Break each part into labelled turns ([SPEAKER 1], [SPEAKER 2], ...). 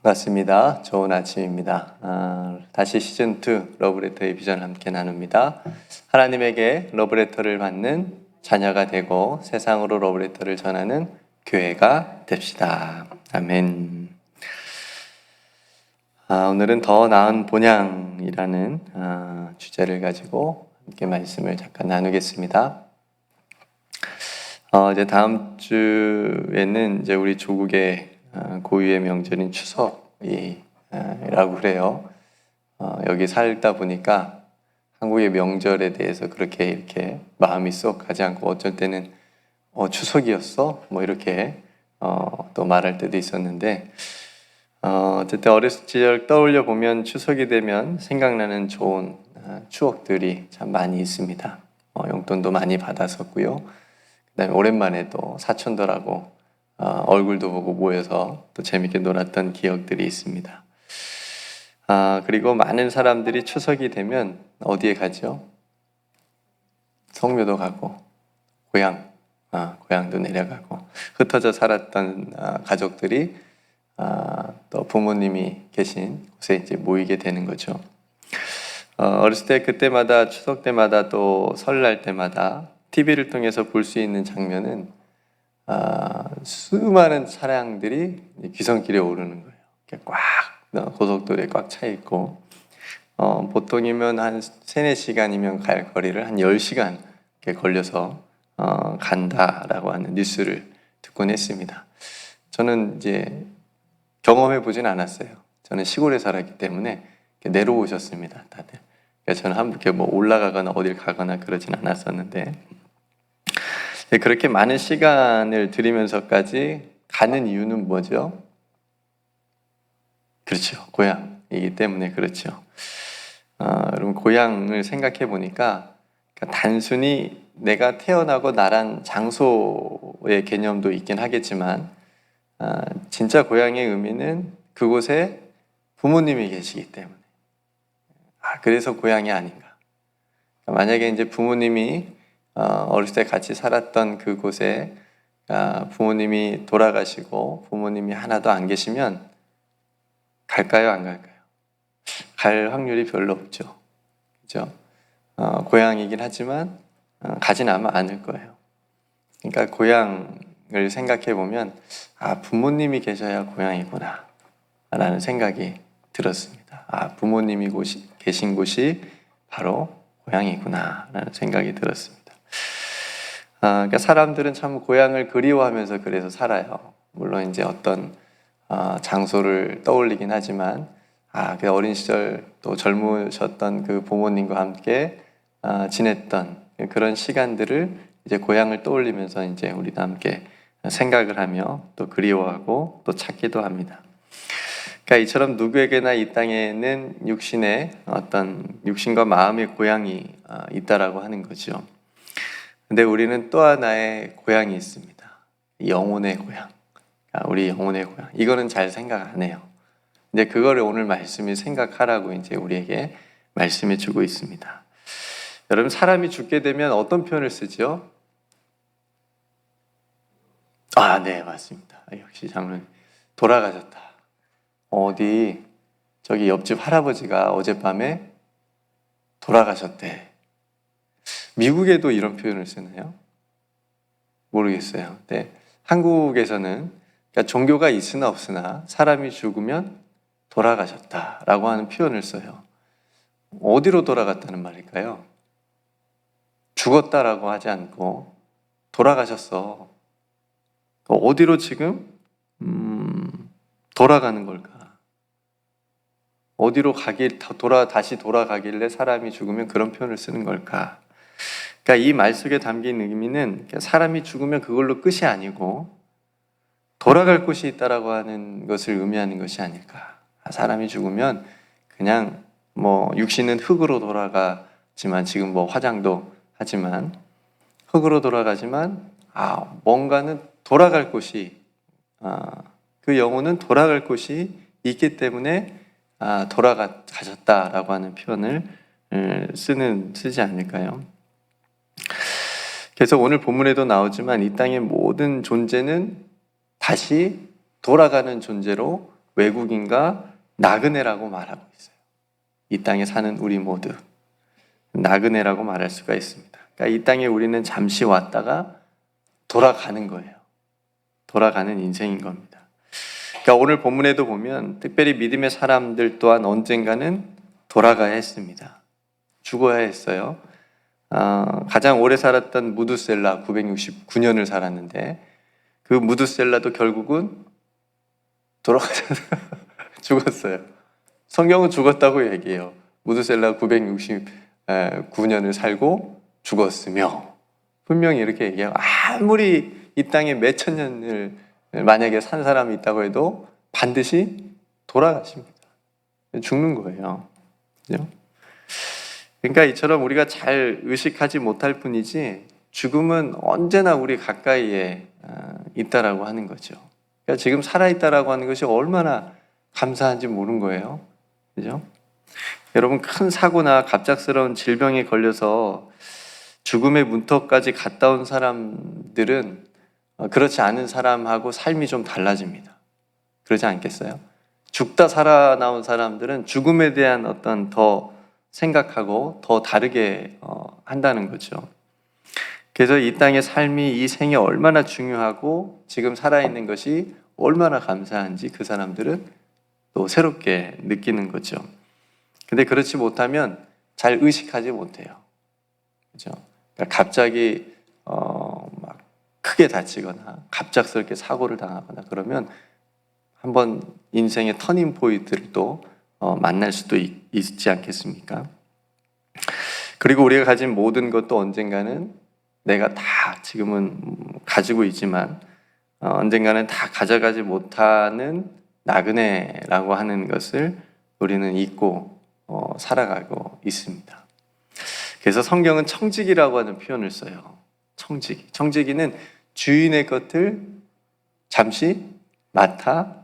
[SPEAKER 1] 반갑습니다. 좋은 아침입니다. 다시 시즌2 러브레터의 비전을 함께 나눕니다. 하나님에게 러브레터를 받는 자녀가 되고 세상으로 러브레터를 전하는 교회가 됩시다. 아멘. 오늘은 더 나은 본향이라는 주제를 가지고 함께 말씀을 잠깐 나누겠습니다. 이제 다음 주에는 이제 우리 조국의 고유의 명절인 추석이라고 그래요. 여기 살다 보니까 한국의 명절에 대해서 그렇게 이렇게 마음이 쏙 가지 않고 어쩔 때는 추석이었어? 뭐 이렇게 또 말할 때도 있었는데 어쨌든 어렸을 시절 떠올려 보면 추석이 되면 생각나는 좋은 추억들이 참 많이 있습니다. 용돈도 많이 받았었고요. 그다음에 오랜만에 또 사촌들하고 얼굴도 보고 모여서 또 재밌게 놀았던 기억들이 있습니다. 그리고 많은 사람들이 추석이 되면 어디에 가죠? 성묘도 가고 고향도 내려가고 흩어져 살았던 가족들이 또 부모님이 계신 곳에 이제 모이게 되는 거죠. 어렸을 때 그때마다 추석 때마다 또 설날 때마다 TV를 통해서 볼 수 있는 장면은 수많은 차량들이 귀성길에 오르는 거예요. 이렇게 꽉 고속도로에 꽉 차 있고 보통이면 한 3-4시간이면 갈 거리를 한 10시간 이렇게 걸려서 간다라고 하는 뉴스를 듣곤 했습니다. 저는 이제 경험해 보진 않았어요. 저는 시골에 살았기 때문에 내려오셨습니다, 다들. 그러니까 저는 함께 뭐 올라가거나 어딜 가거나 그러진 않았었는데 그렇게 많은 시간을 들이면서까지 가는 이유는 뭐죠? 그렇죠. 고향이기 때문에 그렇죠. 여러분 고향을 생각해 보니까 단순히 내가 태어나고 나란 장소의 개념도 있긴 하겠지만 진짜 고향의 의미는 그곳에 부모님이 계시기 때문에 그래서 고향이 아닌가. 만약에 이제 부모님이 어렸을 때 같이 살았던 그곳에 부모님이 돌아가시고 부모님이 하나도 안 계시면 갈까요? 안 갈까요? 갈 확률이 별로 없죠. 그죠? 고향이긴 하지만 가진 아마 않을 거예요. 그러니까 고향을 생각해 보면 부모님이 계셔야 고향이구나 라는 생각이 들었습니다. 부모님이 계신 곳이 바로 고향이구나 라는 생각이 들었습니다. 그러니까 사람들은 참 고향을 그리워하면서 그래서 살아요. 물론 이제 어떤 장소를 떠올리긴 하지만 그 어린 시절 또 젊으셨던 그 부모님과 함께 지냈던 그런 시간들을 이제 고향을 떠올리면서 이제 우리도 함께 생각을 하며 또 그리워하고 또 찾기도 합니다. 그러니까 이처럼 누구에게나 이 땅에는 육신과 마음의 고향이 있다라고 하는 거죠. 근데 우리는 또 하나의 고향이 있습니다. 영혼의 고향. 우리 영혼의 고향. 이거는 잘 생각 안 해요. 근데 그거를 오늘 말씀이 생각하라고 이제 우리에게 말씀해 주고 있습니다. 여러분, 사람이 죽게 되면 어떤 표현을 쓰죠? 네, 맞습니다. 역시 장로님. 돌아가셨다. 저기 옆집 할아버지가 어젯밤에 돌아가셨대. 미국에도 이런 표현을 쓰나요? 모르겠어요. 네. 한국에서는 그러니까 종교가 있으나 없으나 사람이 죽으면 돌아가셨다라고 하는 표현을 써요. 어디로 돌아갔다는 말일까요? 죽었다라고 하지 않고 돌아가셨어. 어디로 지금 돌아가는 걸까? 어디로 다시 돌아가길래 사람이 죽으면 그런 표현을 쓰는 걸까? 그러니까 이 말 속에 담긴 의미는 사람이 죽으면 그걸로 끝이 아니고 돌아갈 곳이 있다라고 하는 것을 의미하는 것이 아닐까. 사람이 죽으면 그냥 육신은 흙으로 돌아가지만 지금 화장도 하지만 흙으로 돌아가지만 뭔가는 돌아갈 곳이 그 영혼은 돌아갈 곳이 있기 때문에 돌아가셨다라고 하는 표현을 쓰지 않을까요? 그래서 오늘 본문에도 나오지만 이 땅의 모든 존재는 다시 돌아가는 존재로 외국인과 나그네라고 말하고 있어요. 이 땅에 사는 우리 모두 나그네라고 말할 수가 있습니다. 그러니까 이 땅에 우리는 잠시 왔다가 돌아가는 거예요. 돌아가는 인생인 겁니다. 그러니까 오늘 본문에도 보면 특별히 믿음의 사람들 또한 언젠가는 돌아가야 했습니다. 죽어야 했어요. 가장 오래 살았던 무두셀라 969년을 살았는데 그 무두셀라도 결국은 돌아가서 죽었어요. 성경은 죽었다고 얘기해요. 무두셀라 969년을 살고 죽었으며 분명히 이렇게 얘기해요. 아무리 이 땅에 몇천 년을 만약에 산 사람이 있다고 해도 반드시 돌아가십니다. 죽는 거예요. 그죠? 그러니까 이처럼 우리가 잘 의식하지 못할 뿐이지 죽음은 언제나 우리 가까이에 있다라고 하는 거죠. 그러니까 지금 살아있다라고 하는 것이 얼마나 감사한지 모르는 거예요. 그죠? 여러분, 큰 사고나 갑작스러운 질병에 걸려서 죽음의 문턱까지 갔다 온 사람들은 그렇지 않은 사람하고 삶이 좀 달라집니다. 그러지 않겠어요? 죽다 살아나온 사람들은 죽음에 대한 어떤 더 생각하고 더 다르게 한다는 거죠. 그래서 이 땅의 삶이 이 생에 얼마나 중요하고 지금 살아있는 것이 얼마나 감사한지 그 사람들은 또 새롭게 느끼는 거죠. 근데 그렇지 못하면 잘 의식하지 못해요. 그죠? 그러니까 갑자기 막 크게 다치거나 갑작스럽게 사고를 당하거나 그러면 한번 인생의 터닝 포인트를 또 만날 수도 있지 않겠습니까? 그리고 우리가 가진 모든 것도 언젠가는 내가 다 지금은 가지고 있지만 언젠가는 다 가져가지 못하는 나그네라고 하는 것을 우리는 잊고 살아가고 있습니다. 그래서 성경은 청지기라고 하는 표현을 써요. 청지기. 청지기는 주인의 것을 잠시 맡아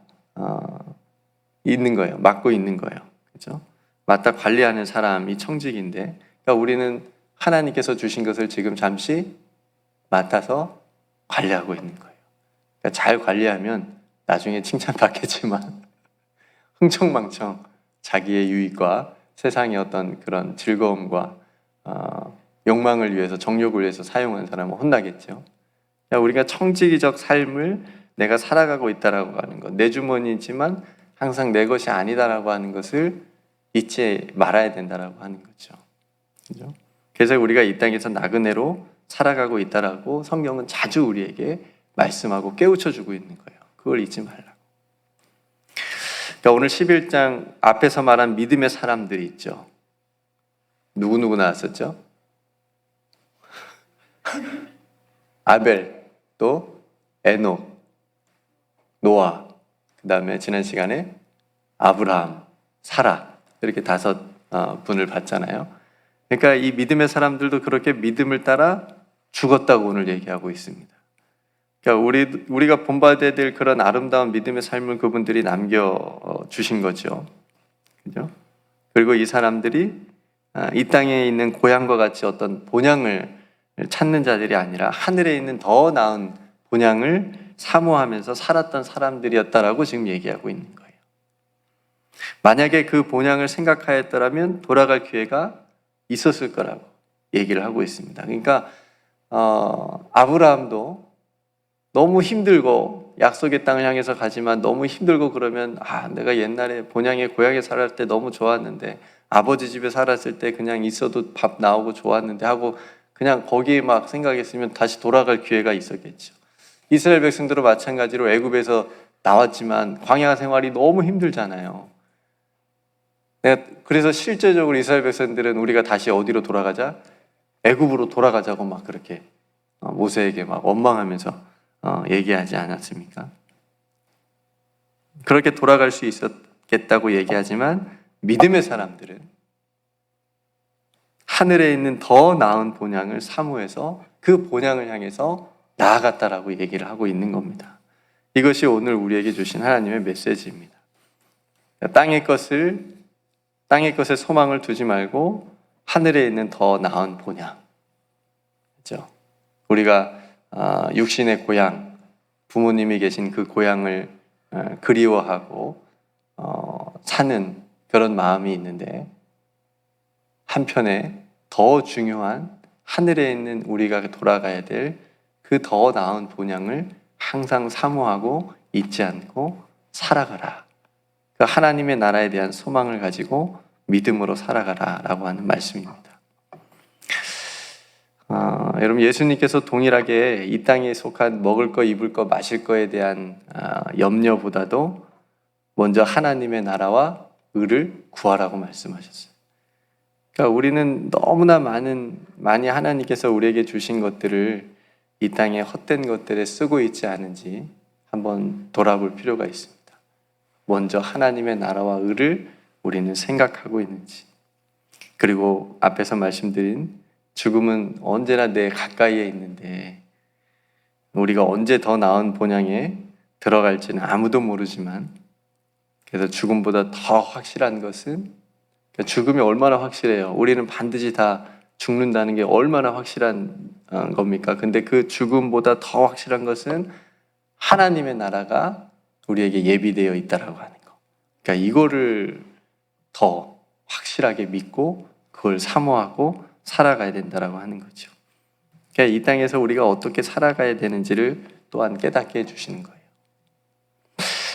[SPEAKER 1] 있는 거예요. 맡고 있는 거예요. 그렇죠? 맡아 관리하는 사람이 청직인데, 그러니까 우리는 하나님께서 주신 것을 지금 잠시 맡아서 관리하고 있는 거예요. 그러니까 잘 관리하면 나중에 칭찬받겠지만 흥청망청 자기의 유익과 세상의 어떤 그런 즐거움과 욕망을 위해서, 정욕을 위해서 사용한 사람은 혼나겠죠. 그러니까 우리가 청지기적 삶을 내가 살아가고 있다라고 하는 것, 내 주머니지만 항상 내 것이 아니다라고 하는 것을 잊지 말아야 된다라고 하는 거죠. 그죠? 그래서 우리가 이 땅에서 나그네로 살아가고 있다라고 성경은 자주 우리에게 말씀하고 깨우쳐 주고 있는 거예요. 그걸 잊지 말라고. 그러니까 오늘 11장 앞에서 말한 믿음의 사람들이 있죠. 누구 나왔었죠? 아벨, 또 에녹, 노아, 그 다음에 지난 시간에 아브라함, 사라, 이렇게 5분을 봤잖아요. 그러니까 이 믿음의 사람들도 그렇게 믿음을 따라 죽었다고 오늘 얘기하고 있습니다. 그러니까 우리가 본받아야 될 그런 아름다운 믿음의 삶을 그분들이 남겨주신 거죠. 그죠? 그리고 이 사람들이 이 땅에 있는 고향과 같이 어떤 본향을 찾는 자들이 아니라 하늘에 있는 더 나은 본향을 사모하면서 살았던 사람들이었다라고 지금 얘기하고 있는 거예요. 만약에 그 본향을 생각하였더라면 돌아갈 기회가 있었을 거라고 얘기를 하고 있습니다. 그러니까 아브라함도 너무 힘들고 약속의 땅을 향해서 가지만 너무 힘들고 그러면 내가 옛날에 본향의 고향에 살았을 때 너무 좋았는데, 아버지 집에 살았을 때 그냥 있어도 밥 나오고 좋았는데 하고 그냥 거기에 막 생각했으면 다시 돌아갈 기회가 있었겠죠. 이스라엘 백성들도 마찬가지로 애굽에서 나왔지만 광야 생활이 너무 힘들잖아요. 그래서 실제적으로 이스라엘 백성들은 우리가 다시 어디로 돌아가자? 애굽으로 돌아가자고 막 그렇게 모세에게 막 원망하면서 얘기하지 않았습니까? 그렇게 돌아갈 수 있었겠다고 얘기하지만 믿음의 사람들은 하늘에 있는 더 나은 본향을 사모해서 그 본향을 향해서 나아갔다라고 얘기를 하고 있는 겁니다. 이것이 오늘 우리에게 주신 하나님의 메시지입니다. 땅의 것에 소망을 두지 말고 하늘에 있는 더 나은 본향. 그렇죠? 우리가 육신의 고향, 부모님이 계신 그 고향을 그리워하고 사는 그런 마음이 있는데, 한편에 더 중요한 하늘에 있는 우리가 돌아가야 될 그 더 나은 본향을 항상 사모하고 잊지 않고 살아가라. 그 하나님의 나라에 대한 소망을 가지고 믿음으로 살아가라 라고 하는 말씀입니다. 여러분, 예수님께서 동일하게 이 땅에 속한 먹을 거, 입을 거, 마실 거에 대한 염려보다도 먼저 하나님의 나라와 의를 구하라고 말씀하셨어요. 그러니까 우리는 너무나 많이 하나님께서 우리에게 주신 것들을 이 땅에 헛된 것들에 쓰고 있지 않은지 한번 돌아볼 필요가 있습니다. 먼저 하나님의 나라와 의를 우리는 생각하고 있는지, 그리고 앞에서 말씀드린 죽음은 언제나 내 가까이에 있는데 우리가 언제 더 나은 본향에 들어갈지는 아무도 모르지만, 그래서 죽음보다 더 확실한 것은, 죽음이 얼마나 확실해요. 우리는 반드시 다 죽는다는 게 얼마나 확실한 겁니까? 근데 그 죽음보다 더 확실한 것은 하나님의 나라가 우리에게 예비되어 있다라고 하는 거. 그러니까 이거를 더 확실하게 믿고 그걸 사모하고 살아가야 된다라고 하는 거죠. 그러니까 이 땅에서 우리가 어떻게 살아가야 되는지를 또한 깨닫게 해주시는 거예요.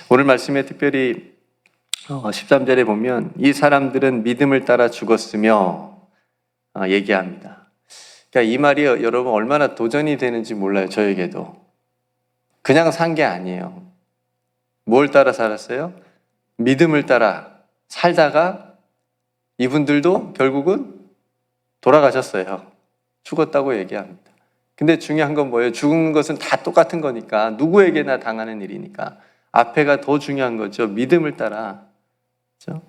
[SPEAKER 1] 오늘 말씀에 특별히 13절에 보면 이 사람들은 믿음을 따라 죽었으며 얘기합니다. 그러니까 이 말이 여러분 얼마나 도전이 되는지 몰라요. 저에게도. 그냥 산 게 아니에요. 뭘 따라 살았어요? 믿음을 따라 살다가 이분들도 결국은 돌아가셨어요. 죽었다고 얘기합니다. 근데 중요한 건 뭐예요? 죽은 것은 다 똑같은 거니까, 누구에게나 당하는 일이니까 앞에가 더 중요한 거죠. 믿음을 따라. 그렇죠?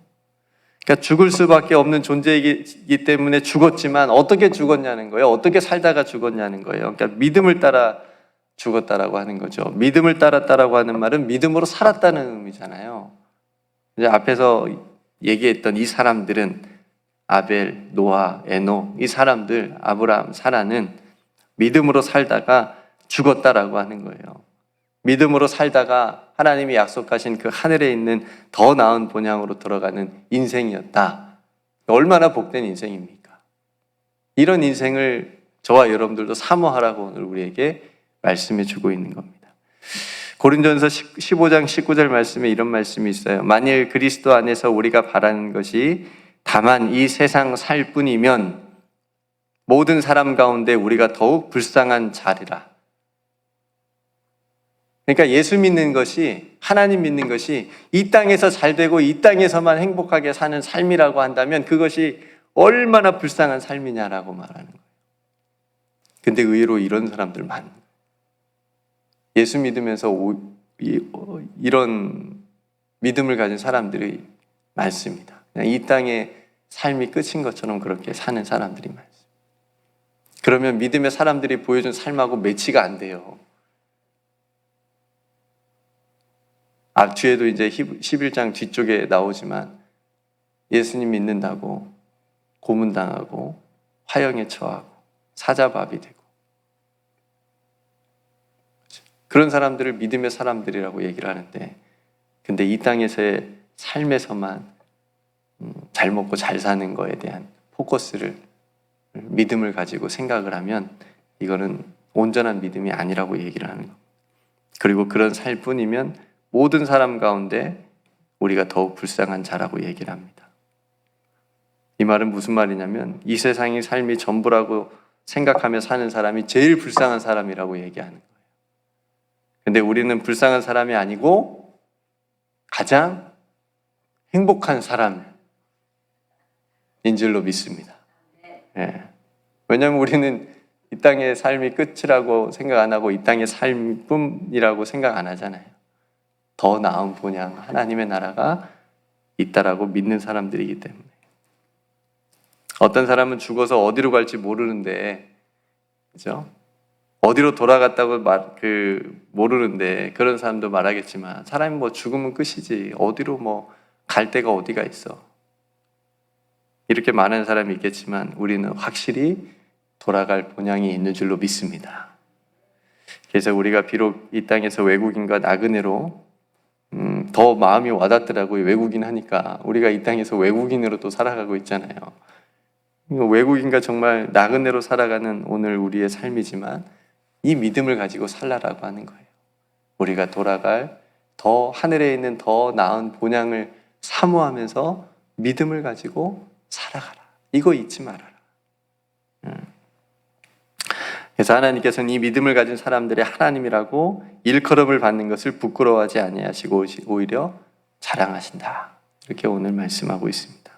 [SPEAKER 1] 그러니까 죽을 수밖에 없는 존재이기 때문에 죽었지만 어떻게 죽었냐는 거예요. 어떻게 살다가 죽었냐는 거예요. 그러니까 믿음을 따라 죽었다라고 하는 거죠. 믿음을 따랐다라고 하는 말은 믿음으로 살았다는 의미잖아요. 이제 앞에서 얘기했던 이 사람들은 아벨, 노아, 에녹, 이 사람들, 아브라함, 사라는 믿음으로 살다가 죽었다라고 하는 거예요. 믿음으로 살다가 하나님이 약속하신 그 하늘에 있는 더 나은 본향으로 들어가는 인생이었다. 얼마나 복된 인생입니까? 이런 인생을 저와 여러분들도 사모하라고 오늘 우리에게 말씀해 주고 있는 겁니다. 고린도전서 15장 19절 말씀에 이런 말씀이 있어요. 만일 그리스도 안에서 우리가 바라는 것이 다만 이 세상 살 뿐이면 모든 사람 가운데 우리가 더욱 불쌍한 자리라. 그러니까 예수 믿는 것이, 하나님 믿는 것이 이 땅에서 잘 되고 이 땅에서만 행복하게 사는 삶이라고 한다면 그것이 얼마나 불쌍한 삶이냐라고 말하는 거예요. 근데 의외로 이런 사람들 많아요. 예수 믿으면서 이런 믿음을 가진 사람들이 많습니다. 그냥 이 땅의 삶이 끝인 것처럼 그렇게 사는 사람들이 많습니다. 그러면 믿음의 사람들이 보여준 삶하고 매치가 안 돼요. 뒤에도 이제 11장 뒤쪽에 나오지만 예수님 믿는다고 고문당하고 화형에 처하고 사자밥이 되고, 그런 사람들을 믿음의 사람들이라고 얘기를 하는데, 근데 이 땅에서의 삶에서만 잘 먹고 잘 사는 거에 대한 포커스를, 믿음을 가지고 생각을 하면 이거는 온전한 믿음이 아니라고 얘기를 하는 겁니다. 그리고 그런 살 뿐이면 모든 사람 가운데 우리가 더욱 불쌍한 자라고 얘기를 합니다. 이 말은 무슨 말이냐면 이 세상의 삶이 전부라고 생각하며 사는 사람이 제일 불쌍한 사람이라고 얘기하는 거예요. 근데 우리는 불쌍한 사람이 아니고 가장 행복한 사람인 줄로 믿습니다. 예. 왜냐하면 우리는 이 땅의 삶이 끝이라고 생각 안 하고 이 땅의 삶뿐이라고 생각 안 하잖아요. 더 나은 본향, 하나님의 나라가 있다라고 믿는 사람들이기 때문에. 어떤 사람은 죽어서 어디로 갈지 모르는데, 그죠? 어디로 돌아갔다고 모르는데, 그런 사람도 말하겠지만, 사람이 뭐 죽으면 끝이지, 어디로 갈 데가 어디가 있어. 이렇게 말하는 사람이 있겠지만, 우리는 확실히 돌아갈 본향이 있는 줄로 믿습니다. 그래서 우리가 비록 이 땅에서 외국인과 나그네로 더 마음이 와닿더라고요. 외국인 하니까. 우리가 이 땅에서 외국인으로 또 살아가고 있잖아요. 외국인과 정말 나그네로 살아가는 오늘 우리의 삶이지만 이 믿음을 가지고 살라라고 하는 거예요. 우리가 돌아갈 더 하늘에 있는 더 나은 본향을 사모하면서 믿음을 가지고 살아가라. 이거 잊지 말아라. 그래서 하나님께서는 이 믿음을 가진 사람들의 하나님이라고 일컬음을 받는 것을 부끄러워하지 아니하시고 오히려 자랑하신다. 이렇게 오늘 말씀하고 있습니다.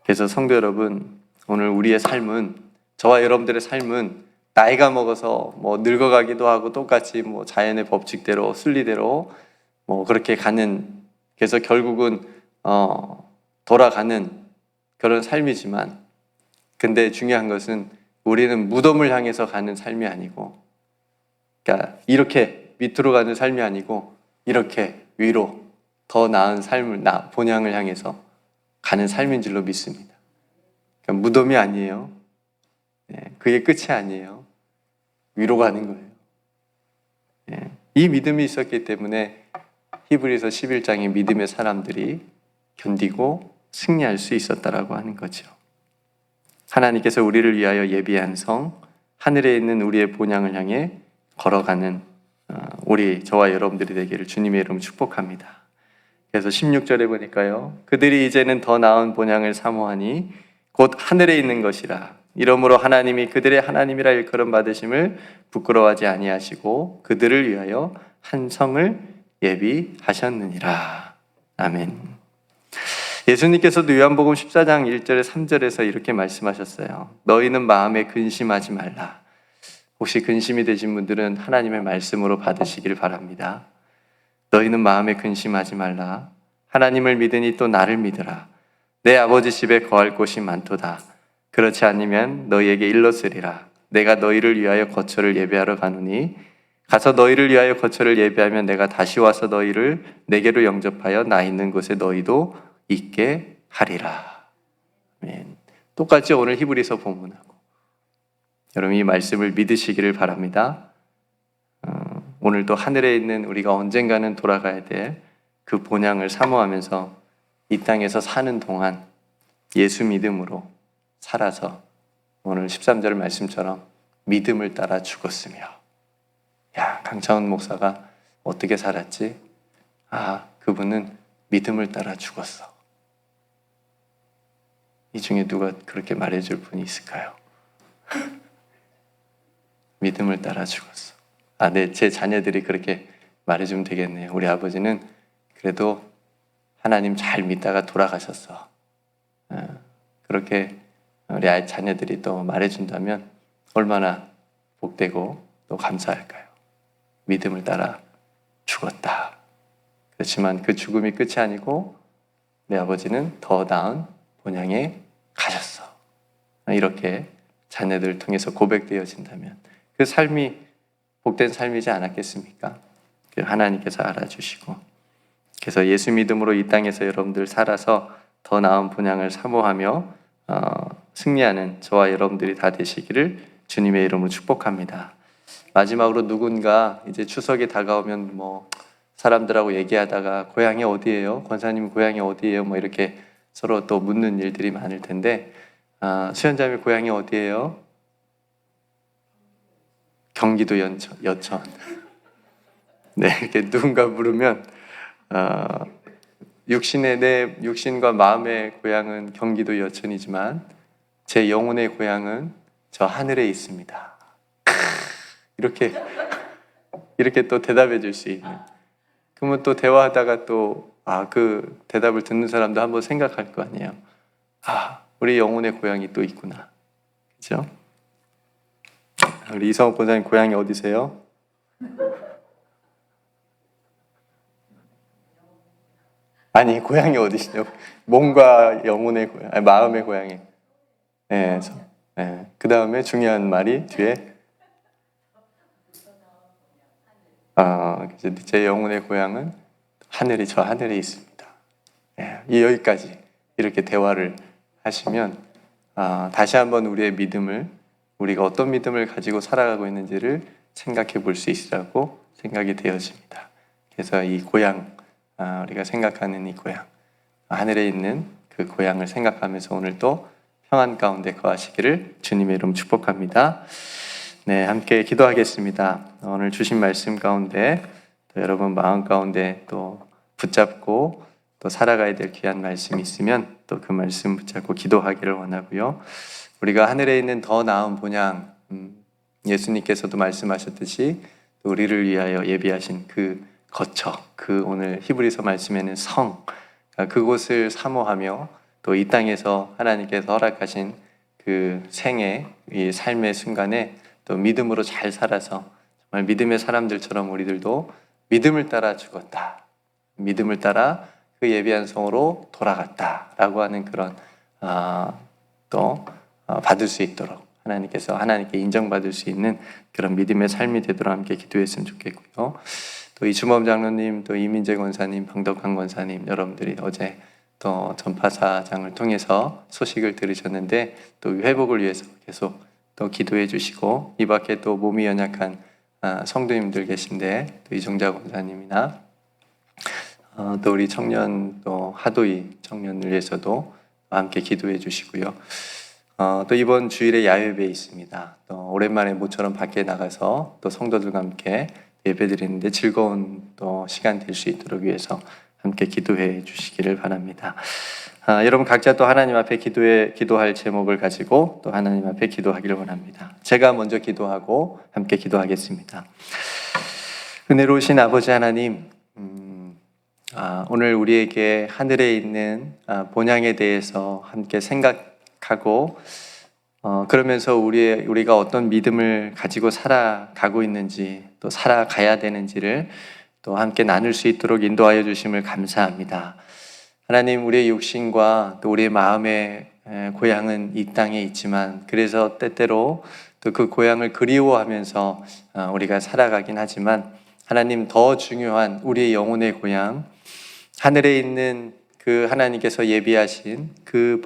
[SPEAKER 1] 그래서 성도 여러분, 오늘 우리의 삶은, 저와 여러분들의 삶은 나이가 먹어서 뭐 늙어가기도 하고 똑같이 뭐 자연의 법칙대로 순리대로 뭐 그렇게 가는, 그래서 결국은 돌아가는 그런 삶이지만, 근데 중요한 것은 우리는 무덤을 향해서 가는 삶이 아니고, 그러니까 이렇게 밑으로 가는 삶이 아니고 이렇게 위로 더 나은 삶을, 본향을 향해서 가는 삶인 줄로 믿습니다. 그러니까 무덤이 아니에요. 그게 끝이 아니에요. 위로 가는 거예요. 이 믿음이 있었기 때문에 히브리서 11장의 믿음의 사람들이 견디고 승리할 수 있었다라고 하는 거죠. 하나님께서 우리를 위하여 예비한 성, 하늘에 있는 우리의 본향을 향해 걸어가는 저와 여러분들이 되기를 주님의 이름으로 축복합니다. 그래서 16절에 보니까요, 그들이 이제는 더 나은 본향을 사모하니 곧 하늘에 있는 것이라. 이러므로 하나님이 그들의 하나님이라 일컬음 받으심을 부끄러워하지 아니하시고 그들을 위하여 한 성을 예비하셨느니라. 아멘. 예수님께서도 요한복음 14장 1절에 3절에서 이렇게 말씀하셨어요. 너희는 마음에 근심하지 말라. 혹시 근심이 되신 분들은 하나님의 말씀으로 받으시길 바랍니다. 너희는 마음에 근심하지 말라. 하나님을 믿으니 또 나를 믿으라. 내 아버지 집에 거할 곳이 많도다. 그렇지 않으면 너희에게 일렀으리라. 내가 너희를 위하여 거처를 예배하러 가노니 가서 너희를 위하여 거처를 예배하면 내가 다시 와서 너희를 내게로 영접하여 나 있는 곳에 너희도 있게 하리라. 아멘. 똑같이 오늘 히브리서 본문하고 여러분 이 말씀을 믿으시기를 바랍니다. 오늘도 하늘에 있는 우리가 언젠가는 돌아가야 될 그 본향을 사모하면서 이 땅에서 사는 동안 예수 믿음으로 살아서 오늘 13절 말씀처럼 믿음을 따라 죽었으며, 야, 강창훈 목사가 어떻게 살았지? 그분은 믿음을 따라 죽었어. 이 중에 누가 그렇게 말해줄 분이 있을까요? 믿음을 따라 죽었어. 네, 제 자녀들이 그렇게 말해주면 되겠네요. 우리 아버지는 그래도 하나님 잘 믿다가 돌아가셨어. 그렇게 우리 자녀들이 또 말해준다면 얼마나 복되고 또 감사할까요? 믿음을 따라 죽었다. 그렇지만 그 죽음이 끝이 아니고 내 아버지는 더 나은 본향에 가셨어. 이렇게 자녀들을 통해서 고백되어진다면 그 삶이 복된 삶이지 않았겠습니까? 하나님께서 알아주시고, 그래서 예수 믿음으로 이 땅에서 여러분들 살아서 더 나은 본향을 사모하며 승리하는 저와 여러분들이 다 되시기를 주님의 이름으로 축복합니다. 마지막으로 누군가 이제 추석이 다가오면 뭐 사람들하고 얘기하다가 고향이 어디예요? 권사님 고향이 어디예요? 뭐 이렇게 서로 또 묻는 일들이 많을 텐데, 수연자매 고향이 어디예요? 경기도 여천. 네, 이렇게 누군가 물으면 내 육신과 마음의 고향은 경기도 여천이지만 제 영혼의 고향은 저 하늘에 있습니다. 이렇게 또 대답해 줄 수 있는. 그러면 또 대화하다가 또 그 대답을 듣는 사람도 한번 생각할 거 아니에요. 우리 영혼의 고향이 또 있구나. 그렇죠? 우리 이성욱 권사님 고향이 어디세요? 아니, 고향이 어디시죠? 몸과 영혼의 고향, 마음의 고향이. 네, 그 다음에 중요한 말이 뒤에 제 영혼의 고향은 저 하늘에 있습니다. 여기까지 이렇게 대화를 하시면 다시 한번 우리의 믿음을, 우리가 어떤 믿음을 가지고 살아가고 있는지를 생각해 볼 수 있으라고 생각이 되어집니다. 그래서 이 고향, 우리가 생각하는 이 고향, 하늘에 있는 그 고향을 생각하면서 오늘 또 평안 가운데 거하시기를 주님의 이름 축복합니다. 네, 함께 기도하겠습니다. 오늘 주신 말씀 가운데 또 여러분 마음 가운데 또 붙잡고 또 살아가야 될 귀한 말씀이 있으면 또 그 말씀 붙잡고 기도하기를 원하고요. 우리가 하늘에 있는 더 나은 본향, 예수님께서도 말씀하셨듯이 우리를 위하여 예비하신 그 거처, 그 오늘 히브리서 말씀에는 성, 그곳을 사모하며 또 이 땅에서 하나님께서 허락하신 그 생애, 이 삶의 순간에 또 믿음으로 잘 살아서 정말 믿음의 사람들처럼 우리들도 믿음을 따라 죽었다, 믿음을 따라 그 예비한 성으로 돌아갔다라고 하는 그런 받을 수 있도록 하나님께서 하나님께 인정받을 수 있는 그런 믿음의 삶이 되도록 함께 기도했으면 좋겠고요. 또 이주범 장로님, 또 이민재 권사님, 방덕환 권사님, 여러분들이 어제 또 전파사장을 통해서 소식을 들으셨는데 또 회복을 위해서 계속 또 기도해 주시고, 이 밖에 또 몸이 연약한 성도님들 계신데 또 이종자 권사님이나 또 우리 청년 또 하도이 청년을 위해서도 함께 기도해 주시고요. 또 이번 주일에 야외배 있습니다. 또 오랜만에 모처럼 밖에 나가서 또 성도들과 함께 예배드리는데 즐거운 또 시간 될 수 있도록 위해서 함께 기도해 주시기를 바랍니다. 여러분 각자 또 하나님 앞에 기도할 제목을 가지고 또 하나님 앞에 기도하기를 원합니다. 제가 먼저 기도하고 함께 기도하겠습니다. 은혜로우신 아버지 하나님, 오늘 우리에게 하늘에 있는 본향에 대해서 함께 생각하고 그러면서 우리가 어떤 믿음을 가지고 살아가고 있는지 또 살아가야 되는지를 또 함께 나눌 수 있도록 인도하여 주심을 감사합니다. 하나님, 우리의 육신과 또 우리의 마음의 고향은 이 땅에 있지만 그래서 때때로 또 그 고향을 그리워하면서 우리가 살아가긴 하지만 하나님, 더 중요한 우리의 영혼의 고향, 하늘에 있는 그 하나님께서 예비하신 그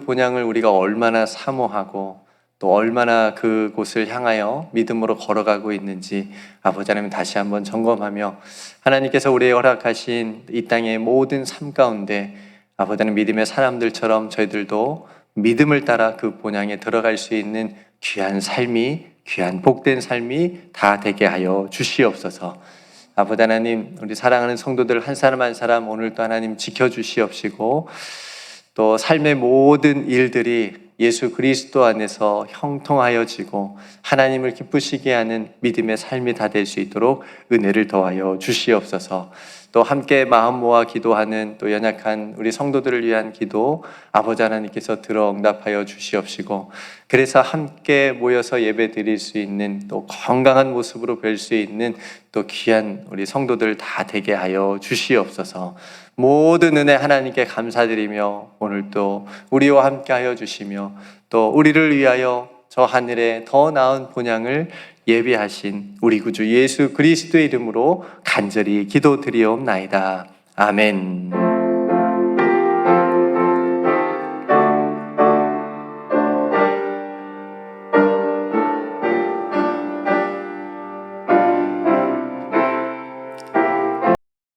[SPEAKER 1] 본향을 우리가 얼마나 사모하고 또 얼마나 그곳을 향하여 믿음으로 걸어가고 있는지 아버지 하나님 다시 한번 점검하며 하나님께서 우리의 허락하신 이 땅의 모든 삶 가운데 아버지 하나님 믿음의 사람들처럼 저희들도 믿음을 따라 그 본향에 들어갈 수 있는 귀한 삶이, 귀한 복된 삶이 다 되게 하여 주시옵소서. 아버지 하나님, 우리 사랑하는 성도들 한 사람 한 사람 오늘도 하나님 지켜주시옵시고 또 삶의 모든 일들이 예수 그리스도 안에서 형통하여지고 하나님을 기쁘시게 하는 믿음의 삶이 다 될 수 있도록 은혜를 더하여 주시옵소서. 또 함께 마음 모아 기도하는 또 연약한 우리 성도들을 위한 기도 아버지 하나님께서 들어 응답하여 주시옵시고 그래서 함께 모여서 예배 드릴 수 있는 또 건강한 모습으로 뵐 수 있는 또 귀한 우리 성도들 다 되게 하여 주시옵소서. 모든 은혜 하나님께 감사드리며 오늘 또 우리와 함께 하여 주시며 또 우리를 위하여 저 하늘에 더 나은 본향을 예비하신 우리 구주 예수 그리스도의 이름으로 간절히 기도드리옵나이다. 아멘.